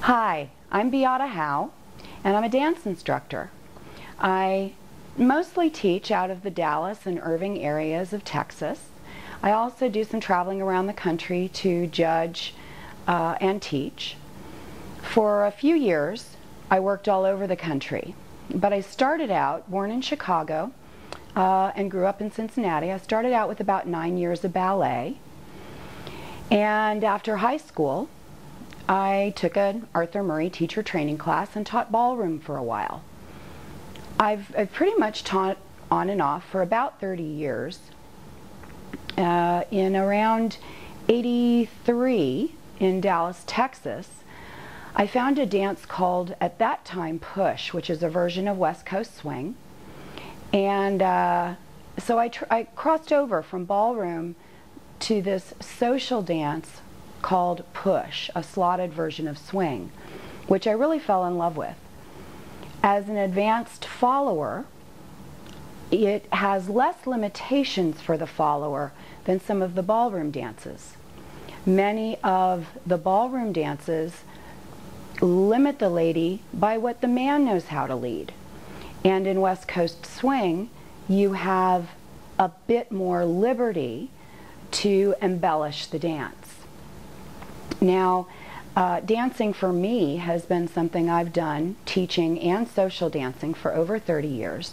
Hi, I'm Beata, and I'm a dance instructor. I mostly teach out of the Dallas and Irving areas of Texas. I also do some traveling around the country to judge and teach. For a few years, I worked all over the country, but I started out, born in Chicago and grew up in Cincinnati. I started out with about 9 years of ballet, and after high school, I took an Arthur Murray teacher training class and taught ballroom for a while. I've pretty much taught on and off for about 30 years. In around '83 in Dallas, Texas, I found a dance called, at that time, Push, which is a version of West Coast swing. And so I crossed over from ballroom to this social dance called Push, a slotted version of swing, which I really fell in love with. As an advanced follower, it has less limitations for the follower than some of the ballroom dances. Many of the ballroom dances limit the lady by what the man knows how to lead. And in West Coast swing, you have a bit more liberty to embellish the dance. Now, dancing for me has been something I've done, teaching and social dancing, for over 30 years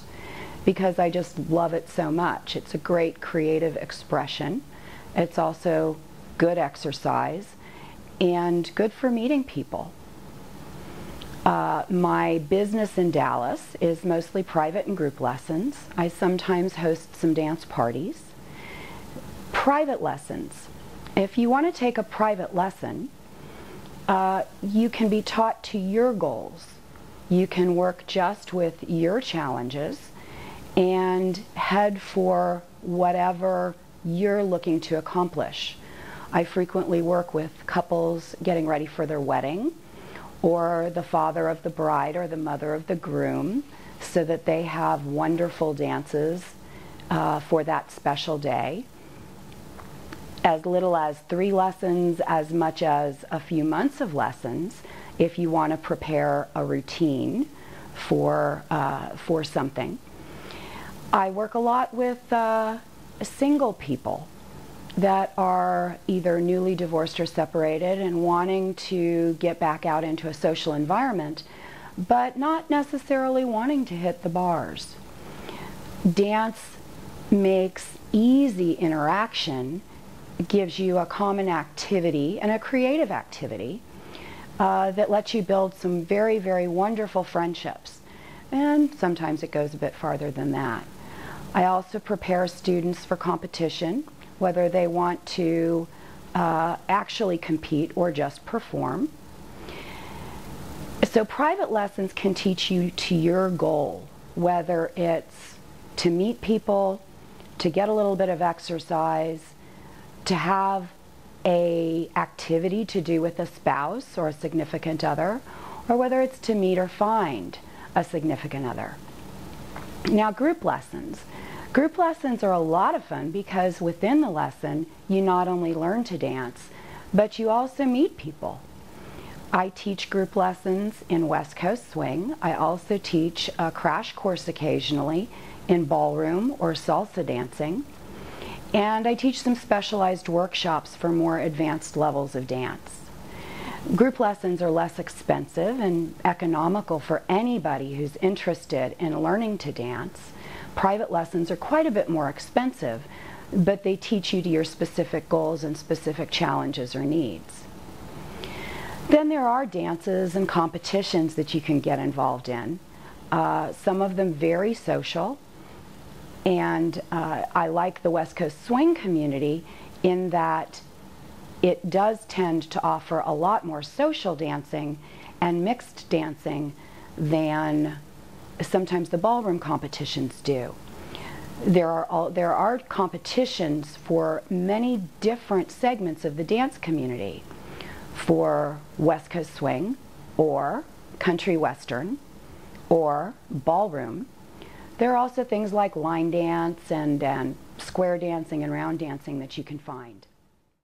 because I just love it so much. It's a great creative expression. It's also good exercise and good for meeting people. My business in Dallas is mostly private and group lessons. I sometimes host some dance parties. Private lessons. If you want to take a private lesson, you can be taught to your goals. You can work just with your challenges and head for whatever you're looking to accomplish. I frequently work with couples getting ready for their wedding, or the father of the bride or the mother of the groom, so that they have wonderful dances for that special day. As little as 3 lessons, as much as a few months of lessons, if you want to prepare a routine for something. I work a lot with single people that are either newly divorced or separated and wanting to get back out into a social environment, but not necessarily wanting to hit the bars. Dance makes easy interaction. It gives you a common activity and a creative activity that lets you build some very, very wonderful friendships. And sometimes it goes a bit farther than that. I also prepare students for competition, whether they want to actually compete or just perform. So private lessons can teach you to your goal, whether it's to meet people, to get a little bit of exercise, to have an activity to do with a spouse or a significant other, or whether it's to meet or find a significant other. Now, group lessons. Group lessons are a lot of fun because within the lesson, you not only learn to dance, but you also meet people. I teach group lessons in West Coast swing. I also teach a crash course occasionally in ballroom or salsa dancing. And I teach some specialized workshops for more advanced levels of dance. Group lessons are less expensive and economical for anybody who's interested in learning to dance. Private lessons are quite a bit more expensive, but they teach you to your specific goals and specific challenges or needs. Then there are dances and competitions that you can get involved in. Some of them very social. And I like the West Coast swing community in that it does tend to offer a lot more social dancing and mixed dancing than sometimes the ballroom competitions do. There are competitions for many different segments of the dance community, for West Coast swing or country western or ballroom. There are also things like line dance and square dancing and round dancing that you can find.